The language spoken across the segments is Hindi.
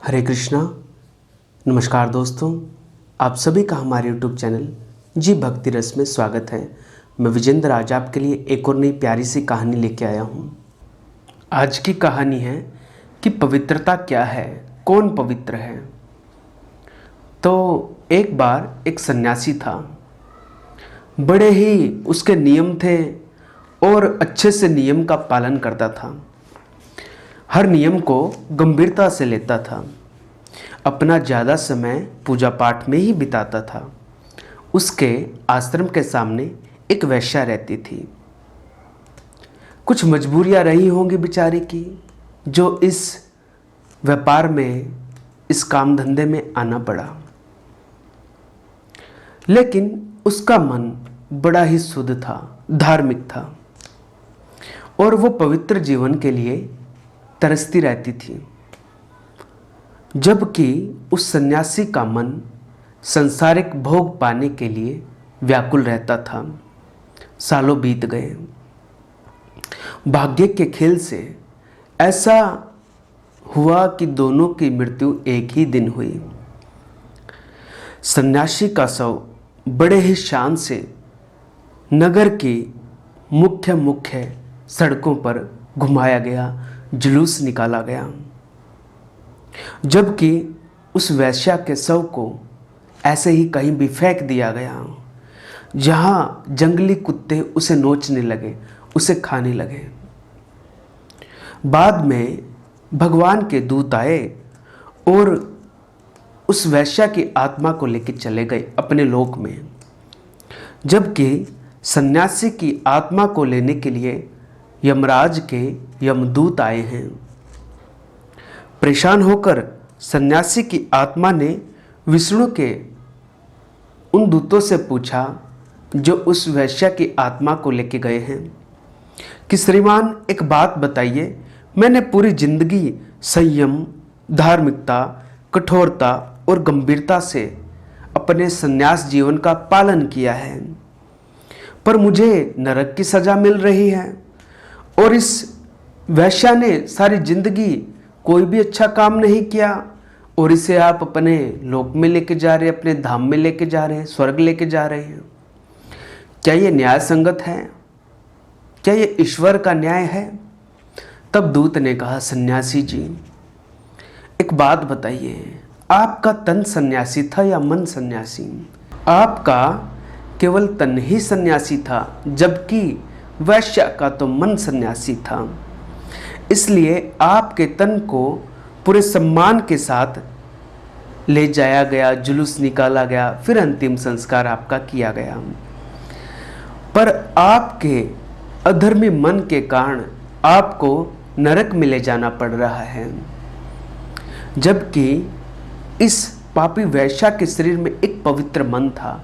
हरे कृष्णा। नमस्कार दोस्तों, आप सभी का हमारे YouTube चैनल जी भक्ति रस में स्वागत है। मैं विजेंद्र आज आपके लिए एक और नई प्यारी सी कहानी लेके आया हूँ। आज की कहानी है कि पवित्रता क्या है, कौन पवित्र है। तो एक बार एक सन्यासी था, बड़े ही उसके नियम थे और अच्छे से नियम का पालन करता था। हर नियम को गंभीरता से लेता था, अपना ज़्यादा समय पूजा पाठ में ही बिताता था। उसके आश्रम के सामने एक वेश्या रहती थी। कुछ मजबूरियां रही होंगी बेचारी की, जो इस व्यापार में, इस काम धंधे में आना पड़ा। लेकिन उसका मन बड़ा ही शुद्ध था, धार्मिक था और वो पवित्र जीवन के लिए तरसती रहती थी। जबकि उस सन्यासी का मन सांसारिक भोग पाने के लिए व्याकुल रहता था। सालों बीत गए। भाग्य के खेल से ऐसा हुआ कि दोनों की मृत्यु एक ही दिन हुई। सन्यासी का शव बड़े ही शान से नगर की मुख्य सड़कों पर घुमाया गया, जुलूस निकाला गया। जबकि उस वैश्या के शव को ऐसे ही कहीं भी फेंक दिया गया, जहां जंगली कुत्ते उसे नोचने लगे, उसे खाने लगे। बाद में भगवान के दूत आए और उस वैश्या की आत्मा को लेकर चले गए अपने लोक में। जबकि सन्यासी की आत्मा को लेने के लिए यमराज के यमदूत आए हैं। परेशान होकर सन्यासी की आत्मा ने विष्णु के उन दूतों से पूछा जो उस वैश्या की आत्मा को लेके गए हैं कि श्रीमान एक बात बताइए, मैंने पूरी जिंदगी संयम, धार्मिकता, कठोरता और गंभीरता से अपने सन्यास जीवन का पालन किया है, पर मुझे नरक की सजा मिल रही है। और इस वैश्या ने सारी जिंदगी कोई भी अच्छा काम नहीं किया और इसे आप अपने लोक में लेके जा रहे हैं, अपने धाम में लेके जा रहे हैं, स्वर्ग लेके जा रहे हैं। क्या ये न्याय संगत है? क्या ये ईश्वर का न्याय है? तब दूत ने कहा, सन्यासी जी एक बात बताइए, आपका तन सन्यासी था या मन सन्यासी? आपका केवल तन ही सन्यासी था, जबकि वैश्या का तो मन सन्यासी था। इसलिए आपके तन को पूरे सम्मान के साथ ले जाया गया, जुलूस निकाला गया, फिर अंतिम संस्कार आपका किया गया। पर आपके अधर्मी मन के कारण आपको नरक में ले जाना पड़ रहा है। जबकि इस पापी वैश्या के शरीर में एक पवित्र मन था,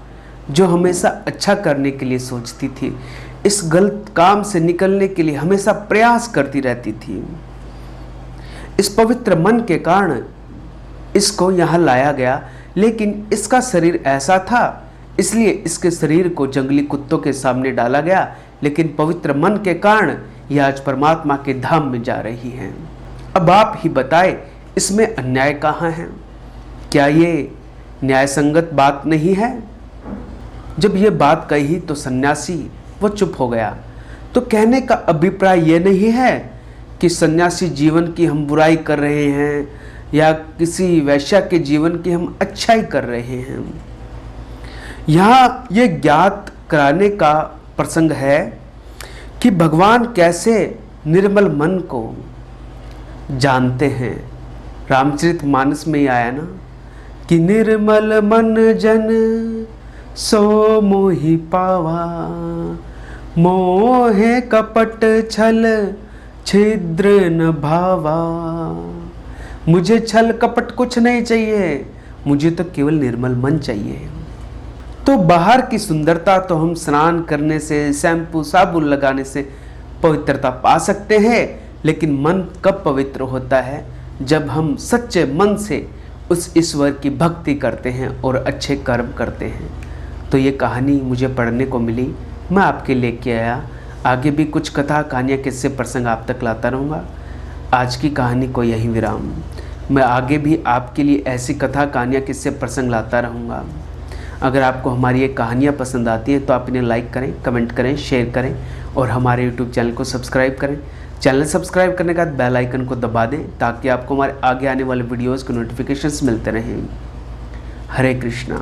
जो हमेशा अच्छा करने के लिए सोचती थी, इस गलत काम से निकलने के लिए हमेशा प्रयास करती रहती थी। इस पवित्र मन के कारण इसको यहाँ लाया गया, लेकिन इसका शरीर ऐसा था, इसलिए इसके शरीर को जंगली कुत्तों के सामने डाला गया। लेकिन पवित्र मन के कारण यह आज परमात्मा के धाम में जा रही है। अब आप ही बताएं, इसमें अन्याय कहाँ है? क्या ये न्याय संगत बात नहीं है? जब ये बात कही तो सन्यासी वो चुप हो गया। तो कहने का अभिप्राय ये नहीं है कि सन्यासी जीवन की हम बुराई कर रहे हैं या किसी वैश्या के जीवन की हम अच्छाई कर रहे हैं। यहाँ ये ज्ञात कराने का प्रसंग है कि भगवान कैसे निर्मल मन को जानते हैं। रामचरितमानस में ही आया ना कि निर्मल मन जन सो मोहि पावा, मोहे कपट छल छिद्र न भावा। मुझे छल कपट कुछ नहीं चाहिए, मुझे तो केवल निर्मल मन चाहिए। तो बाहर की सुंदरता तो हम स्नान करने से, शैम्पू साबुन लगाने से पवित्रता पा सकते हैं, लेकिन मन कब पवित्र होता है? जब हम सच्चे मन से उस ईश्वर की भक्ति करते हैं और अच्छे कर्म करते हैं। तो ये कहानी मुझे पढ़ने को मिली, मैं आपके लेके आया। आगे भी कुछ कथा, कहानियाँ, किस्से, प्रसंग आप तक लाता रहूँगा। आज की कहानी को यहीं विराम। मैं आगे भी आपके लिए ऐसी कथा कहानियाँ किस्से प्रसंग लाता रहूँगा। अगर आपको हमारी ये कहानियाँ पसंद आती हैं तो आप इन्हें लाइक करें, कमेंट करें, शेयर करें और हमारे यूट्यूब चैनल को सब्सक्राइब करें। चैनल सब्सक्राइब करने के बाद बेल आइकन को दबा दें ताकि आपको हमारे आगे आने वाले वीडियोज़ के नोटिफिकेशंस मिलते रहें। हरे कृष्णा।